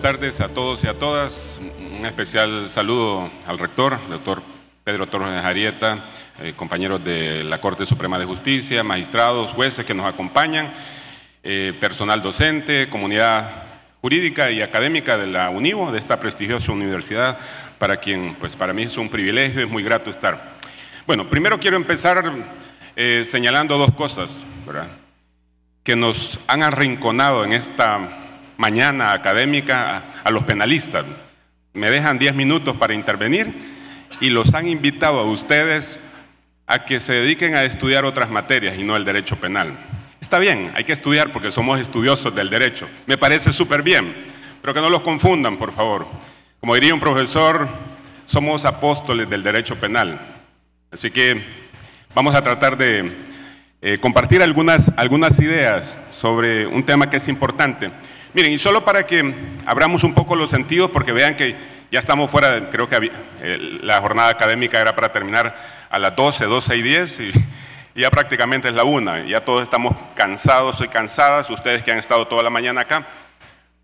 buenas tardes a todos y a todas. Un especial saludo al rector, doctor Pedro Torres Arieta, compañeros de la Corte Suprema de Justicia, magistrados, jueces que nos acompañan, personal docente, comunidad jurídica y académica de la UNIVO, de esta prestigiosa universidad, para quien, pues para mí es un privilegio, es muy grato estar. Bueno, primero quiero empezar señalando dos cosas, ¿verdad?, que nos han arrinconado en esta mañana académica a los penalistas. Me dejan 10 minutos para intervenir y los han invitado a ustedes a que se dediquen a estudiar otras materias y no el derecho penal. Está bien, hay que estudiar porque somos estudiosos del derecho. Me parece súper bien, pero que no los confundan, por favor. Como diría un profesor, somos apóstoles del derecho penal. Así que vamos a tratar de compartir algunas ideas sobre un tema que es importante. Miren, y solo para que abramos un poco los sentidos, porque vean que ya estamos fuera, creo que la jornada académica era para terminar a las 12:10 y ya prácticamente es la 1, ya todos estamos cansados y cansadas, ustedes que han estado toda la mañana acá.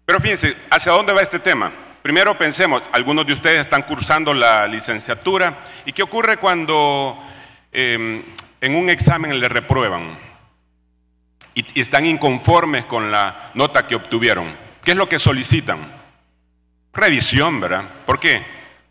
Pero fíjense, ¿hacia dónde va este tema? Primero pensemos, algunos de ustedes están cursando la licenciatura, ¿y qué ocurre cuando en un examen le reprueban y están inconformes con la nota que obtuvieron? ¿Qué es lo que solicitan? Revisión, ¿verdad? ¿Por qué?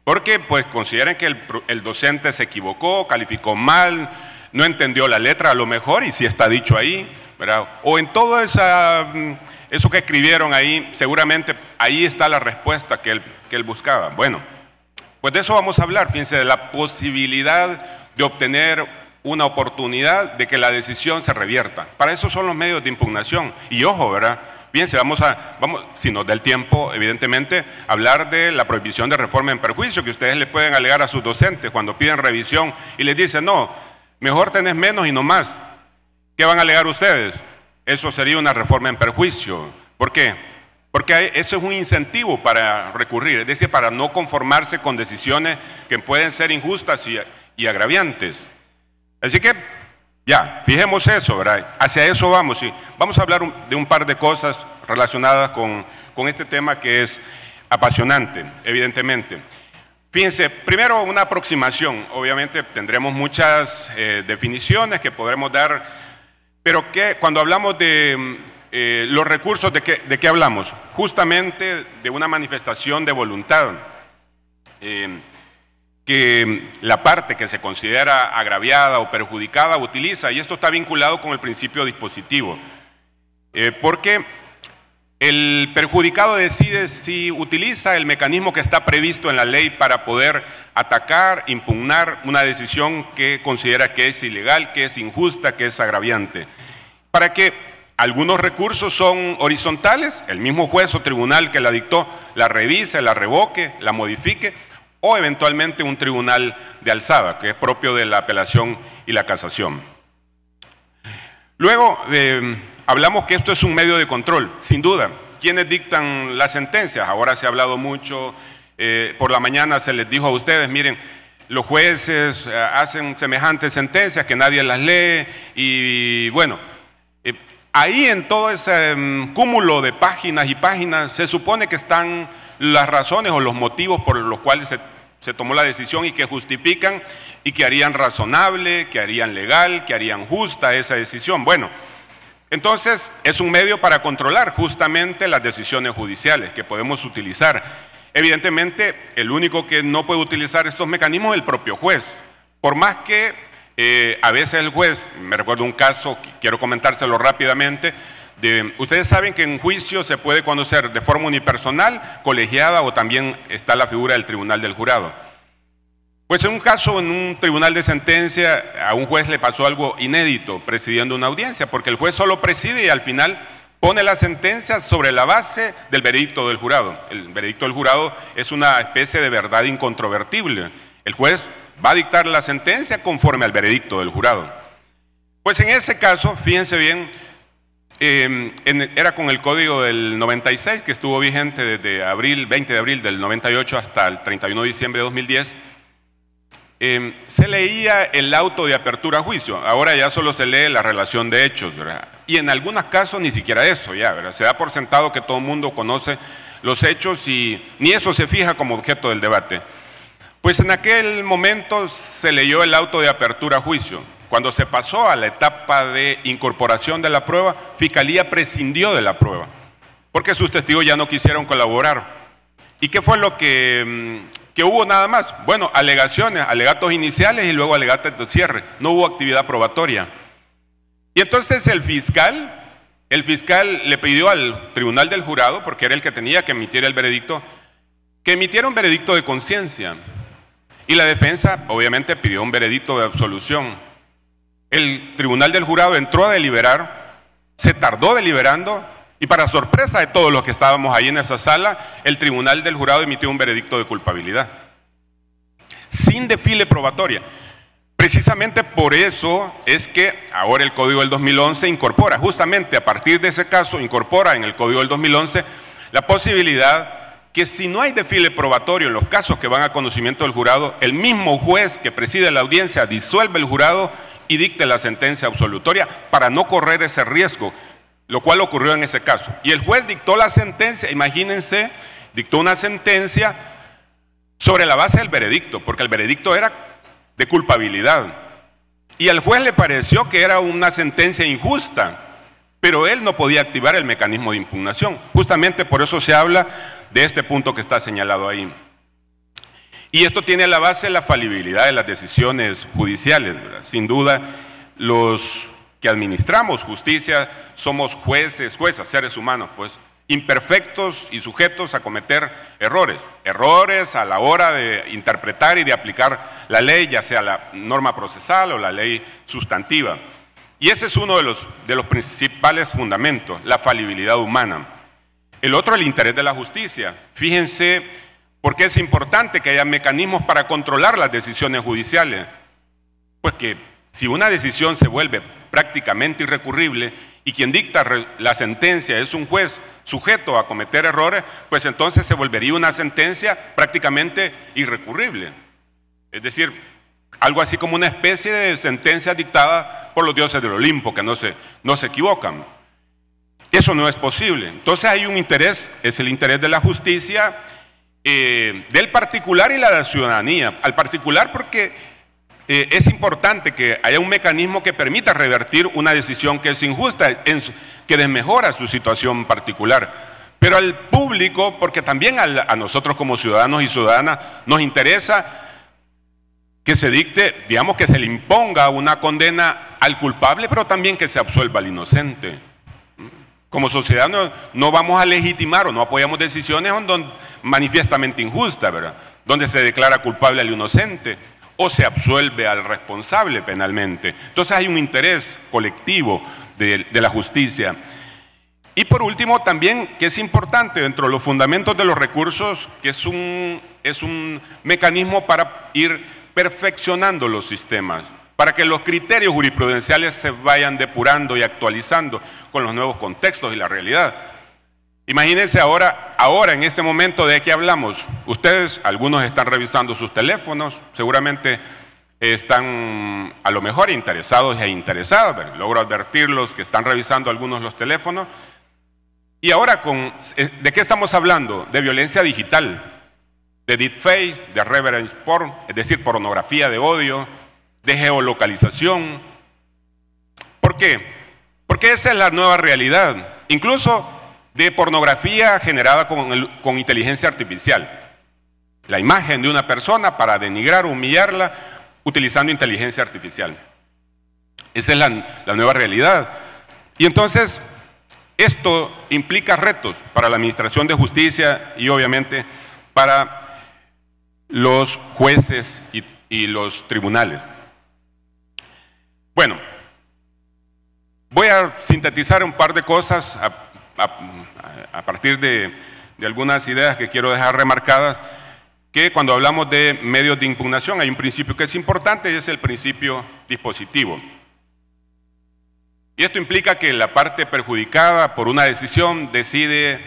Porque pues consideran que el docente se equivocó, calificó mal, no entendió la letra a lo mejor, y sí está dicho ahí, ¿verdad? O en todo eso que escribieron ahí, seguramente ahí está la respuesta que él buscaba. Bueno, pues de eso vamos a hablar, fíjense, de la posibilidad de obtener una oportunidad de que la decisión se revierta. Para eso son los medios de impugnación. Y ojo, ¿verdad? Fíjense, vamos, si nos da el tiempo, evidentemente, hablar de la prohibición de reforma en perjuicio, que ustedes le pueden alegar a sus docentes cuando piden revisión y les dicen, no, mejor tenés menos y no más. ¿Qué van a alegar ustedes? Eso sería una reforma en perjuicio. ¿Por qué? Porque eso es un incentivo para recurrir, es decir, para no conformarse con decisiones que pueden ser injustas y agraviantes. Así que, ya, fijemos eso, ¿verdad? Hacia eso vamos, y vamos a hablar de un par de cosas relacionadas con este tema que es apasionante, evidentemente. Fíjense, primero una aproximación, obviamente tendremos muchas definiciones que podremos dar, pero que cuando hablamos de los recursos, ¿de qué hablamos? Justamente de una manifestación de voluntad. Que la parte que se considera agraviada o perjudicada utiliza, y esto está vinculado con el principio dispositivo, porque el perjudicado decide si utiliza el mecanismo que está previsto en la ley para poder atacar, impugnar una decisión que considera que es ilegal, que es injusta, que es agraviante. Para que algunos recursos son horizontales, el mismo juez o tribunal que la dictó la revise, la revoque, la modifique, o eventualmente un tribunal de alzada, que es propio de la apelación y la casación. Luego, hablamos que esto es un medio de control, sin duda. ¿Quiénes dictan las sentencias? Ahora se ha hablado mucho, por la mañana se les dijo a ustedes, miren, los jueces hacen semejantes sentencias que nadie las lee, y bueno, ahí en todo ese cúmulo de páginas y páginas se supone que están las razones o los motivos por los cuales se tomó la decisión y que justifican y que harían razonable, que harían legal, que harían justa esa decisión. Bueno, entonces es un medio para controlar justamente las decisiones judiciales que podemos utilizar. Evidentemente, el único que no puede utilizar estos mecanismos es el propio juez, por más que a veces el juez, me recuerdo un caso, quiero comentárselo rápidamente, ustedes saben que en juicio se puede conocer de forma unipersonal, colegiada, o también está la figura del tribunal del jurado. Pues en un caso, en un tribunal de sentencia, a un juez le pasó algo inédito presidiendo una audiencia, porque el juez solo preside y al final pone la sentencia sobre la base del veredicto del jurado. El veredicto del jurado es una especie de verdad incontrovertible. El juez va a dictar la sentencia conforme al veredicto del jurado. Pues en ese caso, fíjense bien, era con el código del 96, que estuvo vigente desde 20 de abril del 98 hasta el 31 de diciembre de 2010, se leía el auto de apertura a juicio. Ahora ya solo se lee la relación de hechos, ¿verdad? Y en algunos casos ni siquiera eso ya, ¿verdad? Se da por sentado que todo el mundo conoce los hechos y ni eso se fija como objeto del debate. Pues en aquel momento se leyó el auto de apertura a juicio. Cuando se pasó a la etapa de incorporación de la prueba, Fiscalía prescindió de la prueba, porque sus testigos ya no quisieron colaborar. ¿Y qué fue lo que hubo nada más? Bueno, alegaciones, alegatos iniciales y luego alegatos de cierre. No hubo actividad probatoria. Y entonces el fiscal le pidió al tribunal del jurado, porque era el que tenía que emitir el veredicto, que emitiera un veredicto de conciencia. Y la defensa, obviamente, pidió un veredicto de absolución. El tribunal del jurado entró a deliberar, se tardó deliberando, y para sorpresa de todos los que estábamos ahí en esa sala, el tribunal del jurado emitió un veredicto de culpabilidad, sin desfile probatoria. Precisamente por eso es que ahora el Código del 2011 incorpora, justamente a partir de ese caso, incorpora en el Código del 2011 la posibilidad que si no hay desfile probatorio en los casos que van a conocimiento del jurado, el mismo juez que preside la audiencia disuelve el jurado y dicte la sentencia absolutoria para no correr ese riesgo, lo cual ocurrió en ese caso. Y el juez dictó la sentencia, imagínense, dictó una sentencia sobre la base del veredicto, porque el veredicto era de culpabilidad. Y al juez le pareció que era una sentencia injusta, pero él no podía activar el mecanismo de impugnación. Justamente por eso se habla de este punto que está señalado ahí. Y esto tiene a la base la falibilidad de las decisiones judiciales, ¿verdad? Sin duda, los que administramos justicia somos jueces, juezas, seres humanos, pues imperfectos y sujetos a cometer errores. Errores a la hora de interpretar y de aplicar la ley, ya sea la norma procesal o la ley sustantiva. Y ese es uno de los principales fundamentos, la falibilidad humana. El otro, el interés de la justicia. Fíjense por qué es importante que haya mecanismos para controlar las decisiones judiciales. Pues que si una decisión se vuelve prácticamente irrecurrible y quien dicta la sentencia es un juez sujeto a cometer errores, pues entonces se volvería una sentencia prácticamente irrecurrible. Es decir, algo así como una especie de sentencia dictada por los dioses del Olimpo, que no se equivocan. Eso no es posible. Entonces hay un interés, es el interés de la justicia, del particular y la ciudadanía. Al particular porque es importante que haya un mecanismo que permita revertir una decisión que es injusta, que desmejora su situación particular. Pero al público, porque también a nosotros como ciudadanos y ciudadanas nos interesa que se dicte, digamos, que se le imponga una condena al culpable, pero también que se absuelva al inocente. Como sociedad no vamos a legitimar o no apoyamos decisiones manifiestamente injustas, ¿verdad? Donde se declara culpable al inocente o se absuelve al responsable penalmente. Entonces hay un interés colectivo de la justicia. Y por último también, que es importante dentro de los fundamentos de los recursos, que es un mecanismo para ir perfeccionando los sistemas, para que los criterios jurisprudenciales se vayan depurando y actualizando con los nuevos contextos y la realidad. Imagínense ahora en este momento de qué hablamos. Ustedes, algunos están revisando sus teléfonos, seguramente están a lo mejor interesados e interesadas. Logro advertirlos que están revisando algunos los teléfonos. Y ahora, ¿de qué estamos hablando? De violencia digital, de deepfake, de revenge porn, es decir, pornografía de odio, de geolocalización. ¿Por qué? Porque esa es la nueva realidad, incluso de pornografía generada con inteligencia artificial. La imagen de una persona para denigrar o humillarla utilizando inteligencia artificial. Esa es la nueva realidad. Y entonces, esto implica retos para la administración de justicia y obviamente para los jueces y los tribunales. Bueno, voy a sintetizar un par de cosas a partir de algunas ideas que quiero dejar remarcadas, que cuando hablamos de medios de impugnación hay un principio que es importante y es el principio dispositivo. Y esto implica que la parte perjudicada por una decisión decide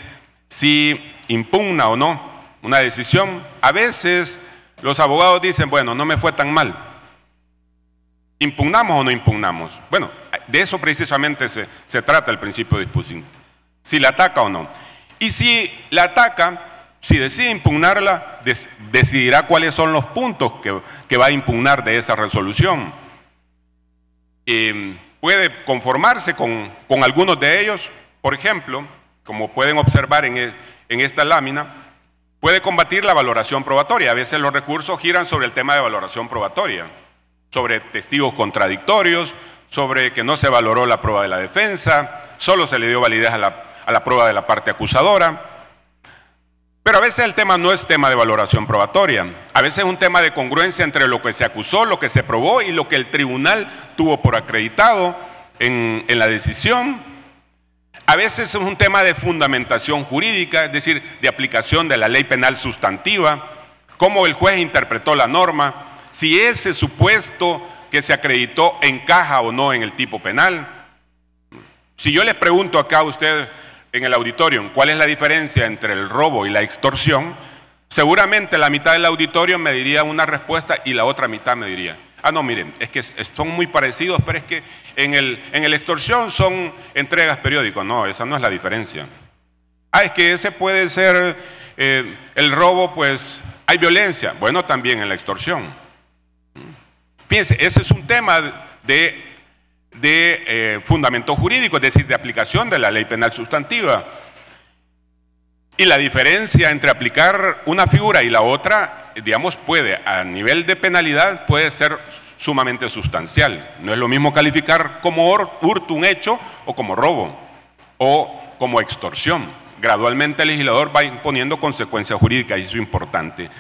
si impugna o no una decisión. A veces Los abogados dicen, bueno, no me fue tan mal. ¿Impugnamos o no impugnamos? Bueno, de eso precisamente se trata el principio de disposición. Si la ataca o no. Y si la ataca, si decide impugnarla, decidirá cuáles son los puntos que va a impugnar de esa resolución. Puede conformarse con algunos de ellos, por ejemplo, como pueden observar en esta lámina, puede combatir la valoración probatoria. A veces los recursos giran sobre el tema de valoración probatoria, sobre testigos contradictorios, sobre que no se valoró la prueba de la defensa, solo se le dio validez a la prueba de la parte acusadora. Pero a veces el tema no es tema de valoración probatoria, a veces es un tema de congruencia entre lo que se acusó, lo que se probó y lo que el tribunal tuvo por acreditado en la decisión. A veces es un tema de fundamentación jurídica, es decir, de aplicación de la ley penal sustantiva, cómo el juez interpretó la norma, si ese supuesto que se acreditó encaja o no en el tipo penal. Si yo les pregunto acá a ustedes en el auditorio cuál es la diferencia entre el robo y la extorsión, seguramente la mitad del auditorio me diría una respuesta y la otra mitad me diría, ah, no, miren, es que son muy parecidos, pero es que en el extorsión son entregas periódicas. No, esa no es la diferencia. Ah, es que ese puede ser el robo, pues hay violencia. Bueno, también en la extorsión. Fíjense, ese es un tema de fundamento jurídico, es decir, de aplicación de la ley penal sustantiva. Y la diferencia entre aplicar una figura y la otra, digamos, a nivel de penalidad, puede ser sumamente sustancial. No es lo mismo calificar como hurto un hecho o como robo o como extorsión. Gradualmente el legislador va imponiendo consecuencias jurídicas y eso es importante.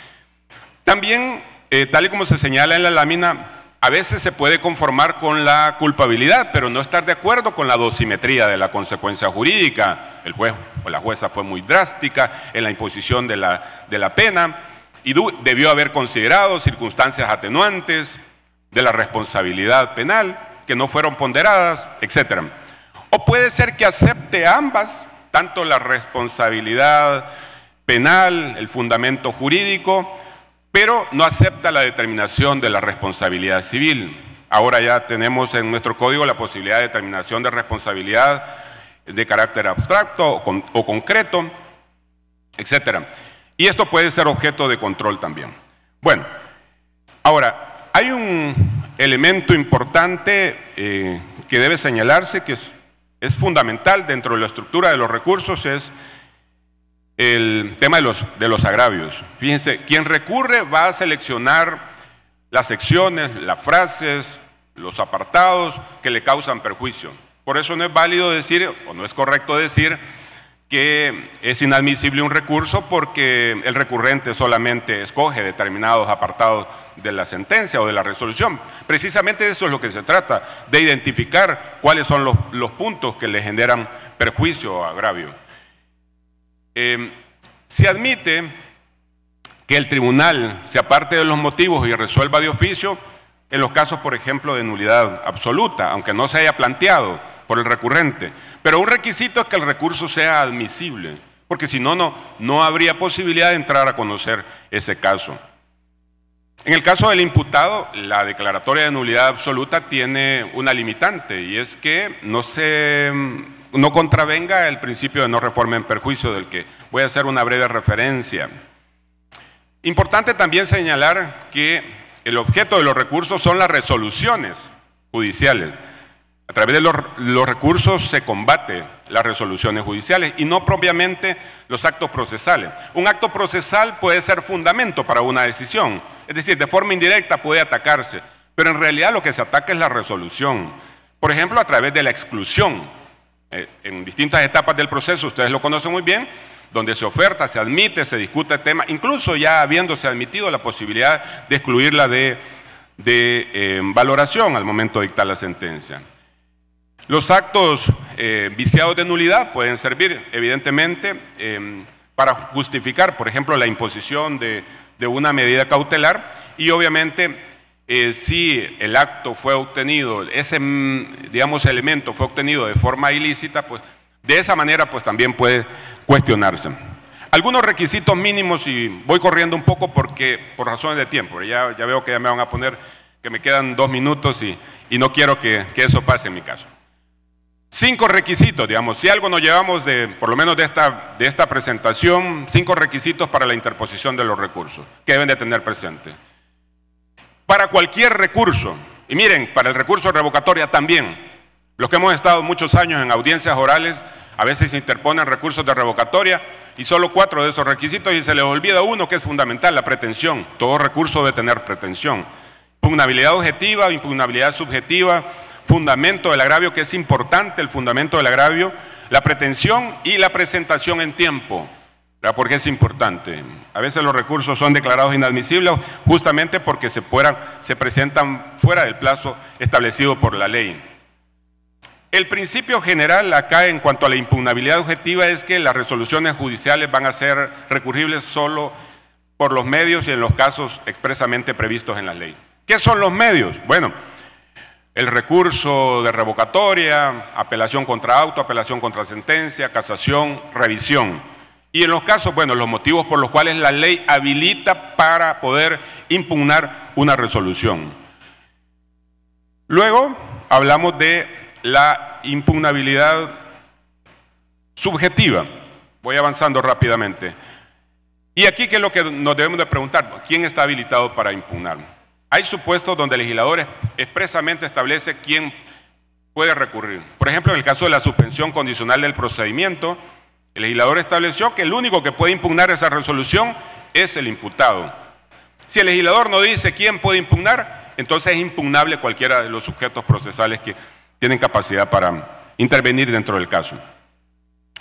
También, tal y como se señala en la lámina, a veces se puede conformar con la culpabilidad, pero no estar de acuerdo con la dosimetría de la consecuencia jurídica. El juez o la jueza fue muy drástica en la imposición de la pena y debió haber considerado circunstancias atenuantes de la responsabilidad penal que no fueron ponderadas, etc. O puede ser que acepte ambas, tanto la responsabilidad penal, el fundamento jurídico, pero no acepta la determinación de la responsabilidad civil. Ahora ya tenemos en nuestro código la posibilidad de determinación de responsabilidad de carácter abstracto o concreto, etc. Y esto puede ser objeto de control también. Bueno, ahora, hay un elemento importante que debe señalarse, que es fundamental dentro de la estructura de los recursos, es el tema de los agravios. Fíjense, quien recurre va a seleccionar las secciones, las frases, los apartados que le causan perjuicio. Por eso no es válido decir, o no es correcto decir, que es inadmisible un recurso porque el recurrente solamente escoge determinados apartados de la sentencia o de la resolución. Precisamente de eso es lo que se trata, de identificar cuáles son los puntos que le generan perjuicio o agravio. Se admite que el tribunal se aparte de los motivos y resuelva de oficio en los casos, por ejemplo, de nulidad absoluta, aunque no se haya planteado por el recurrente. Pero un requisito es que el recurso sea admisible, porque si no, no habría posibilidad de entrar a conocer ese caso. En el caso del imputado, la declaratoria de nulidad absoluta tiene una limitante, y es que no contravenga el principio de no reforma en perjuicio, del que voy a hacer una breve referencia. Importante también señalar que el objeto de los recursos son las resoluciones judiciales. A través de los recursos se combate las resoluciones judiciales y no propiamente los actos procesales. Un acto procesal puede ser fundamento para una decisión, es decir, de forma indirecta puede atacarse, pero en realidad lo que se ataca es la resolución. Por ejemplo, a través de la exclusión. En distintas etapas del proceso, ustedes lo conocen muy bien, donde se oferta, se admite, se discute el tema, incluso ya habiéndose admitido la posibilidad de excluirla de valoración al momento de dictar la sentencia. Los actos viciados de nulidad pueden servir, evidentemente, para justificar, por ejemplo, la imposición de una medida cautelar y, obviamente, si el acto fue obtenido, ese, digamos, elemento fue obtenido de forma ilícita, pues de esa manera pues también puede cuestionarse. Algunos requisitos mínimos, y voy corriendo un poco porque por razones de tiempo, ya veo que ya me van a poner que me quedan 2 minutos y no quiero que eso pase en mi caso. 5 requisitos, digamos, si algo nos llevamos por lo menos de esta presentación, 5 requisitos para la interposición de los recursos que deben de tener presente. Para cualquier recurso, y miren, para el recurso de revocatoria también, los que hemos estado muchos años en audiencias orales, a veces se interponen recursos de revocatoria y solo 4 de esos requisitos y se les olvida uno que es fundamental, la pretensión. Todo recurso debe tener pretensión. Impugnabilidad objetiva, impugnabilidad subjetiva, fundamento del agravio, que es importante el fundamento del agravio, la pretensión y la presentación en tiempo. ¿Por qué es importante? A veces los recursos son declarados inadmisibles justamente porque se presentan fuera del plazo establecido por la ley. El principio general acá en cuanto a la impugnabilidad objetiva es que las resoluciones judiciales van a ser recurribles solo por los medios y en los casos expresamente previstos en la ley. ¿Qué son los medios? Bueno, el recurso de revocatoria, apelación contra auto, apelación contra sentencia, casación, revisión. Y en los casos, bueno, los motivos por los cuales la ley habilita para poder impugnar una resolución. Luego hablamos de la impugnabilidad subjetiva. Voy avanzando rápidamente. Y aquí, ¿qué es lo que nos debemos de preguntar? ¿Quién está habilitado para impugnar? Hay supuestos donde el legislador expresamente establece quién puede recurrir. Por ejemplo, en el caso de la suspensión condicional del procedimiento, el legislador estableció que el único que puede impugnar esa resolución es el imputado. Si el legislador no dice quién puede impugnar, entonces es impugnable cualquiera de los sujetos procesales que tienen capacidad para intervenir dentro del caso.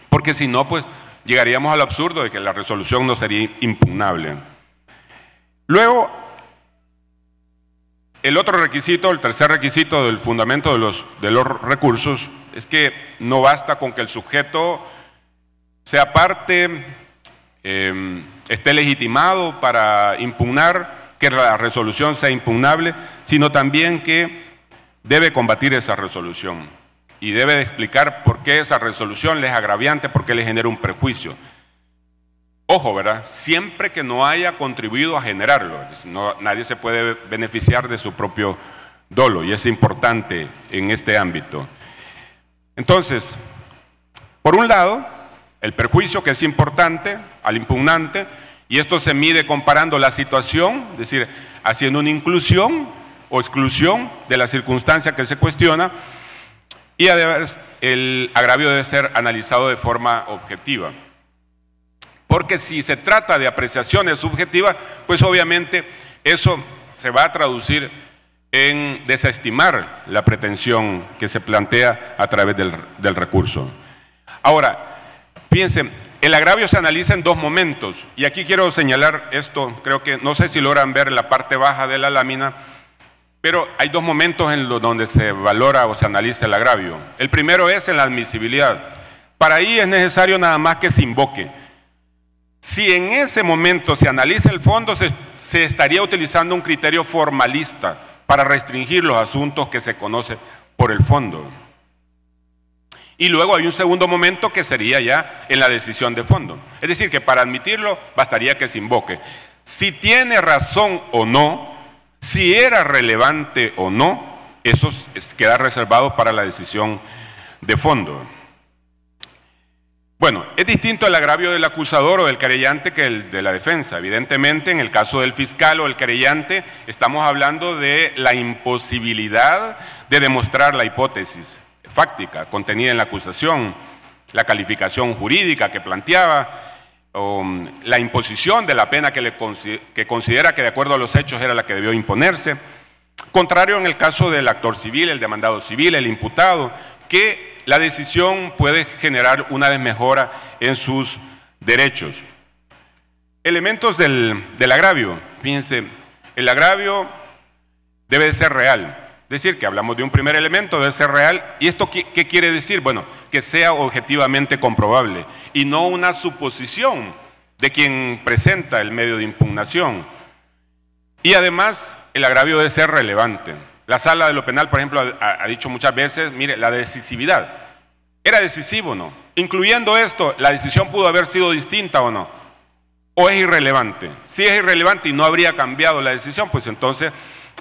Porque si no, pues llegaríamos al absurdo de que la resolución no sería impugnable. Luego, el otro requisito, el tercer requisito del fundamento de los recursos es que no basta con que el sujeto sea parte, esté legitimado para impugnar, que la resolución sea impugnable, sino también que debe combatir esa resolución y debe de explicar por qué esa resolución le es agraviante, por qué le genera un prejuicio. Ojo, ¿verdad? Siempre que no haya contribuido a generarlo, nadie se puede beneficiar de su propio dolo y es importante en este ámbito. Entonces, por un lado, el perjuicio, que es importante al impugnante, y esto se mide comparando la situación, es decir, haciendo una inclusión o exclusión de la circunstancia que se cuestiona, y además el agravio debe ser analizado de forma objetiva. Porque si se trata de apreciaciones subjetivas, pues obviamente eso se va a traducir en desestimar la pretensión que se plantea a través del recurso. Ahora, fíjense, el agravio se analiza en 2 momentos, y aquí quiero señalar esto, creo que, no sé si logran ver en la parte baja de la lámina, pero hay 2 momentos en donde se valora o se analiza el agravio. El primero es en la admisibilidad. Para ahí es necesario nada más que se invoque. Si en ese momento se analiza el fondo, se estaría utilizando un criterio formalista para restringir los asuntos que se conocen por el fondo. Y luego hay un segundo momento que sería ya en la decisión de fondo. Es decir, que para admitirlo bastaría que se invoque. Si tiene razón o no, si era relevante o no, eso queda reservado para la decisión de fondo. Bueno, es distinto el agravio del acusador o del querellante que el de la defensa. Evidentemente, en el caso del fiscal o el querellante, estamos hablando de la imposibilidad de demostrar la hipótesis fáctica contenida en la acusación, la calificación jurídica que planteaba, o la imposición de la pena que considera que de acuerdo a los hechos era la que debió imponerse. Contrario en el caso del actor civil, el demandado civil, el imputado, que la decisión puede generar una desmejora en sus derechos. Elementos del agravio. Fíjense, el agravio debe ser real. Es decir, que hablamos de un primer elemento, debe ser real. ¿Y esto qué quiere decir? Bueno, que sea objetivamente comprobable y no una suposición de quien presenta el medio de impugnación. Y además, el agravio debe ser relevante. La Sala de lo Penal, por ejemplo, ha dicho muchas veces, mire, la decisividad. ¿Era decisivo o no? Incluyendo esto, ¿la decisión pudo haber sido distinta o no? ¿O es irrelevante? Si es irrelevante y no habría cambiado la decisión, pues entonces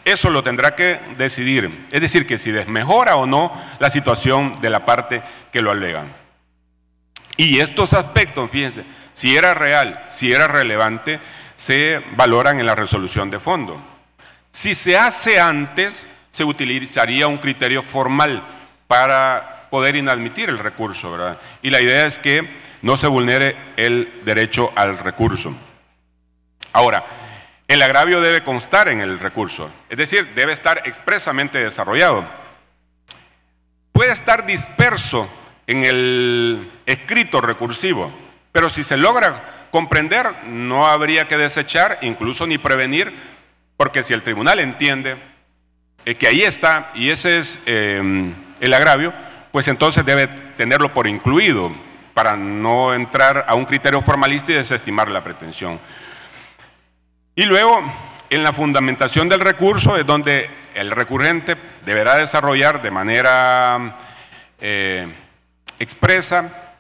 eso lo tendrá que decidir. Es decir, que si desmejora o no la situación de la parte que lo alegan. Y estos aspectos, fíjense, si era real, si era relevante, se valoran en la resolución de fondo. Si se hace antes, se utilizaría un criterio formal para poder inadmitir el recurso, ¿verdad? Y la idea es que no se vulnere el derecho al recurso. Ahora, el agravio debe constar en el recurso, es decir, debe estar expresamente desarrollado. Puede estar disperso en el escrito recursivo, pero si se logra comprender, no habría que desechar, incluso ni prevenir, porque si el tribunal entiende que ahí está y ese es el agravio, pues entonces debe tenerlo por incluido para no entrar a un criterio formalista y desestimar la pretensión. Y luego, en la fundamentación del recurso es donde el recurrente deberá desarrollar de manera expresa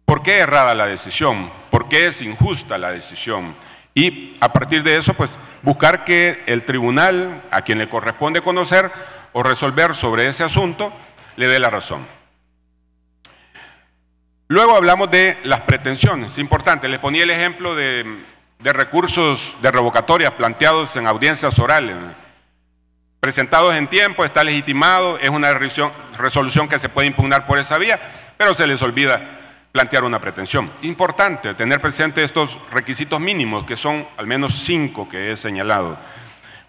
por qué es errada la decisión, por qué es injusta la decisión. Y a partir de eso, pues buscar que el tribunal, a quien le corresponde conocer o resolver sobre ese asunto, le dé la razón. Luego hablamos de las pretensiones, importante, les ponía el ejemplo de recursos de revocatoria planteados en audiencias orales, presentados en tiempo, está legitimado, es una resolución que se puede impugnar por esa vía, pero se les olvida plantear una pretensión. Importante tener presente estos requisitos mínimos, que son al menos 5 que he señalado.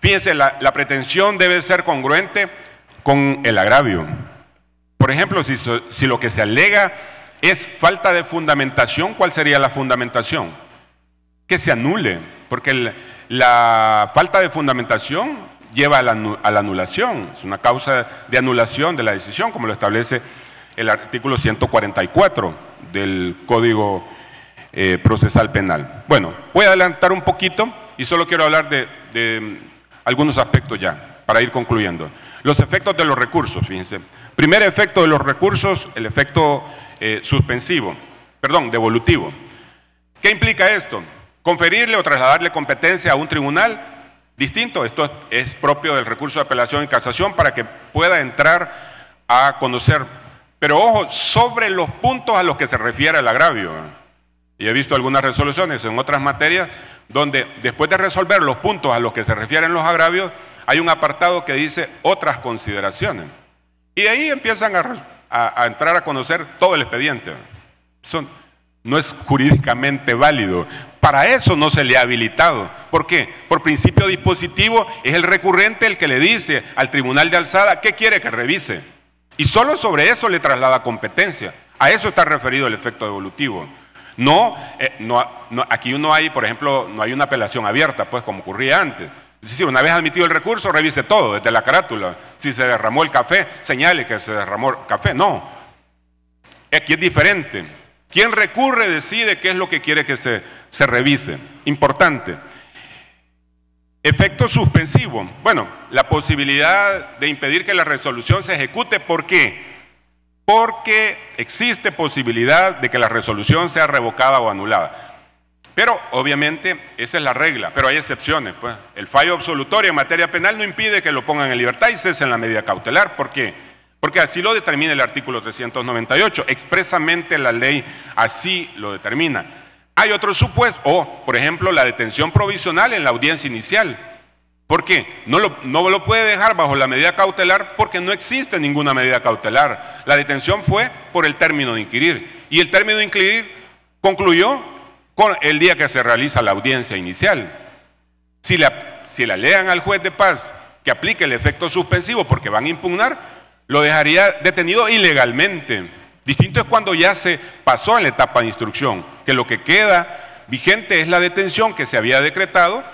Fíjense, la pretensión debe ser congruente con el agravio. Por ejemplo, si lo que se alega es falta de fundamentación, ¿cuál sería la fundamentación? Que se anule, porque la falta de fundamentación lleva a la anulación, es una causa de anulación de la decisión, como lo establece el artículo 144 del Código Procesal Penal. Bueno, voy a adelantar un poquito y solo quiero hablar de algunos aspectos ya, para ir concluyendo. Los efectos de los recursos, fíjense. Primer efecto de los recursos, el efecto devolutivo. ¿Qué implica esto? Conferirle o trasladarle competencia a un tribunal distinto. Esto es propio del recurso de apelación y casación para que pueda entrar a conocer. Pero ojo, sobre los puntos a los que se refiere el agravio. Y he visto algunas resoluciones en otras materias donde después de resolver los puntos a los que se refieren los agravios, hay un apartado que dice otras consideraciones. Y de ahí empiezan a entrar a conocer todo el expediente. Eso no es jurídicamente válido. Para eso no se le ha habilitado. ¿Por qué? Por principio dispositivo es el recurrente el que le dice al tribunal de alzada qué quiere que revise. Y solo sobre eso le traslada competencia. A eso está referido el efecto devolutivo. Aquí no hay, por ejemplo, no hay una apelación abierta, pues como ocurría antes. Es decir, una vez admitido el recurso, revise todo, desde la carátula. Si se derramó el café, señale que se derramó el café. No. Aquí es diferente. Quien recurre decide qué es lo que quiere que se revise. Importante. Efecto suspensivo. Bueno, la posibilidad de impedir que la resolución se ejecute. ¿Por qué? Porque existe posibilidad de que la resolución sea revocada o anulada. Pero, obviamente, esa es la regla, pero hay excepciones, pues. El fallo absolutorio en materia penal no impide que lo pongan en libertad y cesen la medida cautelar. ¿Por qué? Porque así lo determina el artículo 398. Expresamente la ley así lo determina. Hay otros supuestos, por ejemplo, la detención provisional en la audiencia inicial. ¿Por qué? No lo puede dejar bajo la medida cautelar porque no existe ninguna medida cautelar. La detención fue por el término de inquirir. Y el término de inquirir concluyó con el día que se realiza la audiencia inicial. Si le alegan al juez de paz que aplique el efecto suspensivo porque van a impugnar, lo dejaría detenido ilegalmente. Distinto es cuando ya se pasó en la etapa de instrucción, que lo que queda vigente es la detención que se había decretado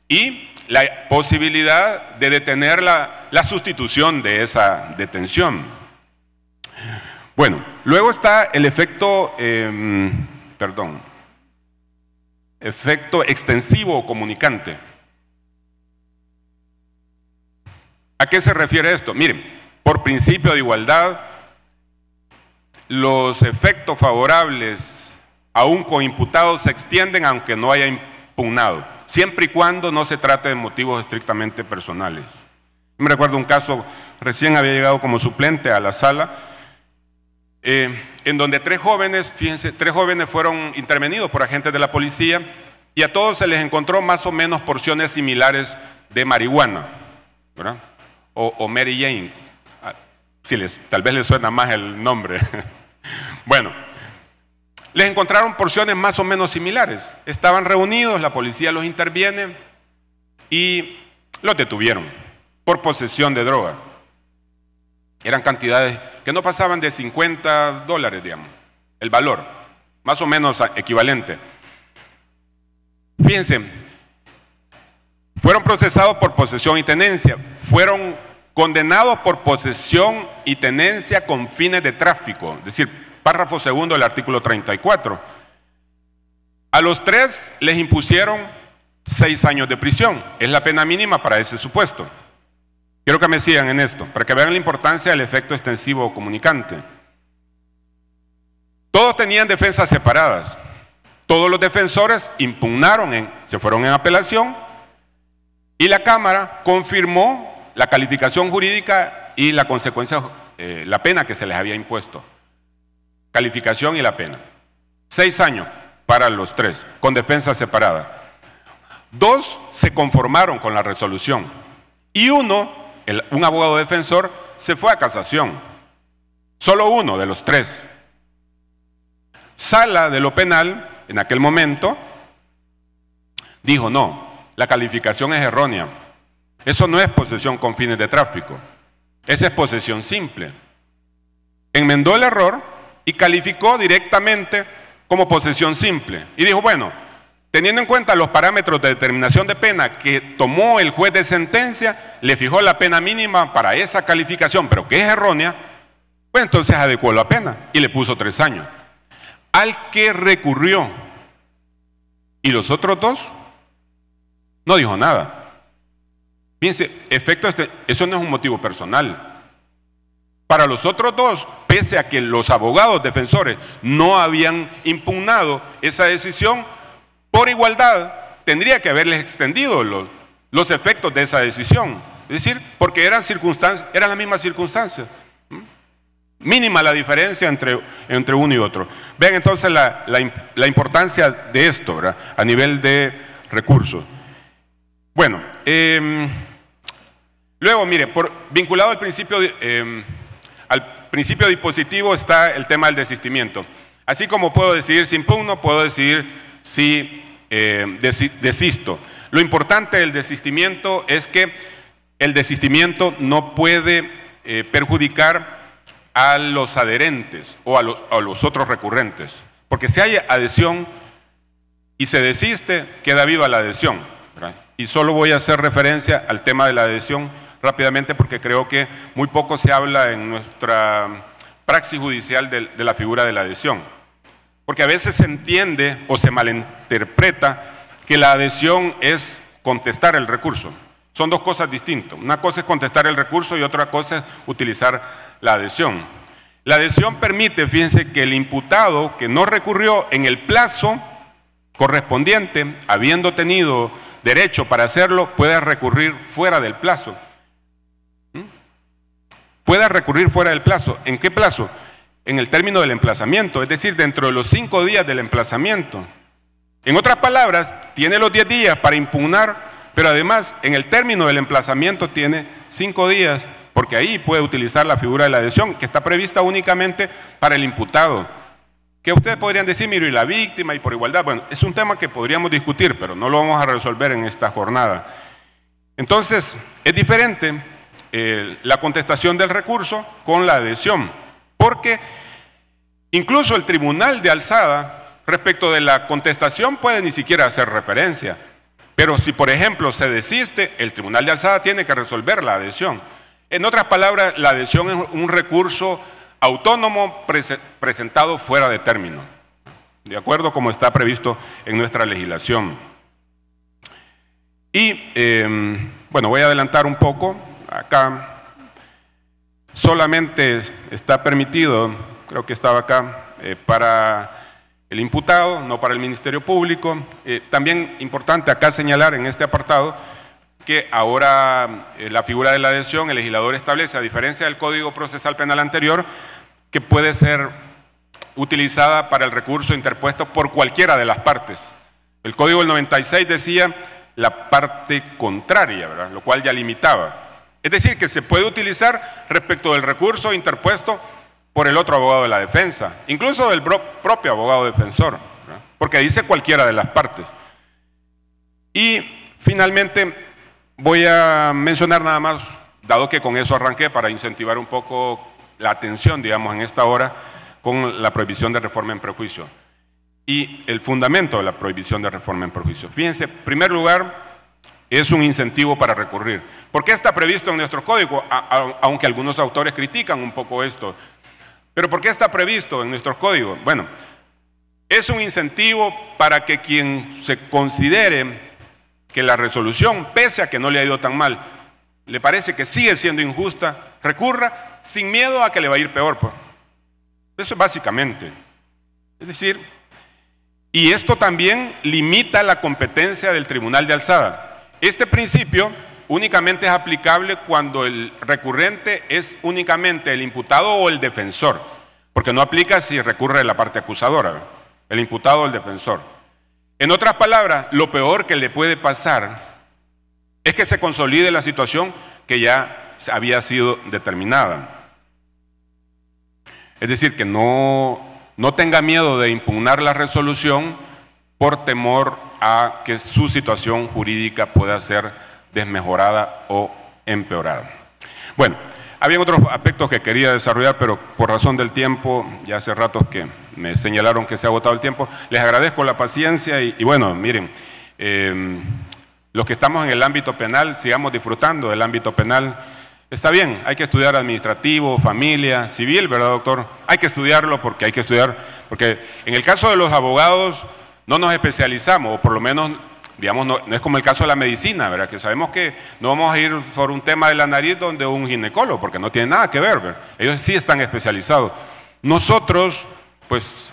y la posibilidad de detener la sustitución de esa detención. Bueno, luego está el efecto, efecto extensivo o comunicante. ¿A qué se refiere esto? Miren, por principio de igualdad, los efectos favorables a un coimputado se extienden aunque no haya impugnado, siempre y cuando no se trate de motivos estrictamente personales. Me recuerdo un caso, recién había llegado como suplente a la sala, en donde tres jóvenes fueron intervenidos por agentes de la policía y a todos se les encontró más o menos porciones similares de marihuana, ¿verdad? O Mary Jane, tal vez les suena más el nombre. Bueno, les encontraron porciones más o menos similares. Estaban reunidos, la policía los interviene y los detuvieron por posesión de droga. Eran cantidades que no pasaban de $50, digamos, el valor, más o menos equivalente. Fíjense, fueron procesados por posesión y tenencia, fueron condenados por posesión y tenencia con fines de tráfico, es decir, párrafo segundo del artículo 34. A los tres les impusieron 6 años de prisión, es la pena mínima para ese supuesto. Quiero que me sigan en esto, para que vean la importancia del efecto extensivo comunicante. Todos tenían defensas separadas. Todos los defensores impugnaron, se fueron en apelación, y la Cámara confirmó la calificación jurídica y la consecuencia, la pena que se les había impuesto. Calificación y la pena. 6 años para los tres, con defensa separada. 2 se conformaron con la resolución, y un abogado defensor, se fue a casación. Solo uno de los 3. Sala de lo penal, en aquel momento, dijo no, la calificación es errónea. Eso no es posesión con fines de tráfico. Esa es posesión simple. Enmendó el error y calificó directamente como posesión simple. Y dijo, bueno, teniendo en cuenta los parámetros de determinación de pena que tomó el juez de sentencia, le fijó la pena mínima para esa calificación, pero que es errónea, pues entonces adecuó la pena y le puso 3 años. Al que recurrió, y los otros 2, no dijo nada. Fíjense, eso no es un motivo personal. Para los otros 2, pese a que los abogados defensores no habían impugnado esa decisión, por igualdad tendría que haberles extendido los efectos de esa decisión. Es decir, porque eran las mismas circunstancias. Mínima la diferencia entre uno y otro. Vean entonces la importancia de esto, ¿verdad?, a nivel de recursos. Bueno, luego, mire, vinculado al principio dispositivo está el tema del desistimiento. Así como puedo decidir si impugno, puedo decidir si desisto. Lo importante del desistimiento es que el desistimiento no puede perjudicar a los adherentes o a los otros recurrentes, porque si hay adhesión y se desiste, queda viva la adhesión, ¿verdad? Y solo voy a hacer referencia al tema de la adhesión rápidamente, porque creo que muy poco se habla en nuestra praxis judicial de la figura de la adhesión, porque a veces se entiende o se malinterpreta que la adhesión es contestar el recurso. Son 2 cosas distintas. Una cosa es contestar el recurso y otra cosa es utilizar la adhesión. La adhesión permite, fíjense, que el imputado que no recurrió en el plazo correspondiente, habiendo tenido derecho para hacerlo, pueda recurrir fuera del plazo. Pueda recurrir fuera del plazo. ¿En qué plazo? En el término del emplazamiento, es decir, dentro de los 5 días del emplazamiento. En otras palabras, tiene los 10 días para impugnar, pero además, en el término del emplazamiento tiene 5 días, porque ahí puede utilizar la figura de la adhesión, que está prevista únicamente para el imputado. Que ustedes podrían decir, mire, y la víctima, y por igualdad. Bueno, es un tema que podríamos discutir, pero no lo vamos a resolver en esta jornada. Entonces, es diferente la contestación del recurso con la adhesión, porque incluso el tribunal de alzada, respecto de la contestación, puede ni siquiera hacer referencia. Pero si, por ejemplo, se desiste, el tribunal de alzada tiene que resolver la adhesión. En otras palabras, la adhesión es un recurso autónomo presentado fuera de término, de acuerdo como está previsto en nuestra legislación. Y, bueno, voy a adelantar un poco. Acá solamente está permitido, creo que estaba acá, para el imputado, no para el Ministerio Público. También importante acá señalar en este apartado que ahora la figura de la adhesión, el legislador establece, a diferencia del Código Procesal Penal anterior, que puede ser utilizada para el recurso interpuesto por cualquiera de las partes. El Código del 96 decía la parte contraria, ¿verdad?, lo cual ya limitaba. Es decir, que se puede utilizar respecto del recurso interpuesto por el otro abogado de la defensa, incluso del propio abogado defensor, ¿verdad?, porque dice cualquiera de las partes. Y finalmente voy a mencionar nada más, dado que con eso arranqué, para incentivar un poco la atención, digamos, en esta hora, con la prohibición de reforma en prejuicio y el fundamento de la prohibición de reforma en prejuicio. Fíjense, en primer lugar, es un incentivo para recurrir. ¿Por qué está previsto en nuestro código? Aunque algunos autores critican un poco esto. ¿Pero por qué está previsto en nuestros códigos? Bueno, es un incentivo para que quien se considere que la resolución, pese a que no le ha ido tan mal, le parece que sigue siendo injusta, recurra sin miedo a que le va a ir peor, pues. Eso es básicamente. Es decir, y esto también limita la competencia del Tribunal de Alzada. Este principio únicamente es aplicable cuando el recurrente es únicamente el imputado o el defensor, porque no aplica si recurre la parte acusadora, el imputado o el defensor. En otras palabras, lo peor que le puede pasar es que se consolide la situación que ya había sido determinada. Es decir, que no tenga miedo de impugnar la resolución por temor a que su situación jurídica pueda ser desmejorada o empeorada. Bueno, había otros aspectos que quería desarrollar, pero por razón del tiempo, ya hace ratos que me señalaron que se ha agotado el tiempo. Les agradezco la paciencia y bueno, miren, los que estamos en el ámbito penal, sigamos disfrutando del ámbito penal. Está bien, hay que estudiar administrativo, familia, civil, ¿verdad, doctor? Hay que estudiarlo porque hay que estudiar, porque en el caso de los abogados no nos especializamos, o por lo menos, digamos, no es como el caso de la medicina, ¿verdad? Que sabemos que no vamos a ir sobre un tema de la nariz donde un ginecólogo, porque no tiene nada que ver, ¿verdad? Ellos sí están especializados. Nosotros, pues,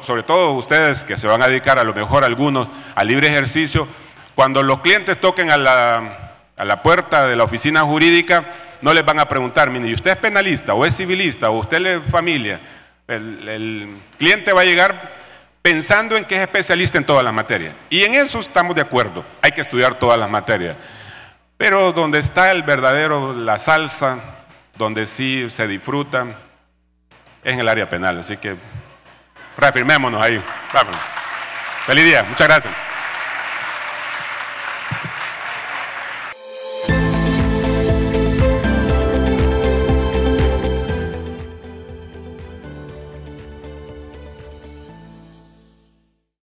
sobre todo ustedes que se van a dedicar, a lo mejor algunos, al libre ejercicio, cuando los clientes toquen a la puerta de la oficina jurídica, no les van a preguntar, mire, ¿y usted es penalista o es civilista o usted es familia? El cliente va a llegar pensando en que es especialista en todas las materias. Y en eso estamos de acuerdo, hay que estudiar todas las materias. Pero donde está la salsa, donde sí se disfruta, es en el área penal. Así que reafirmémonos ahí. Vamos. Feliz día, muchas gracias.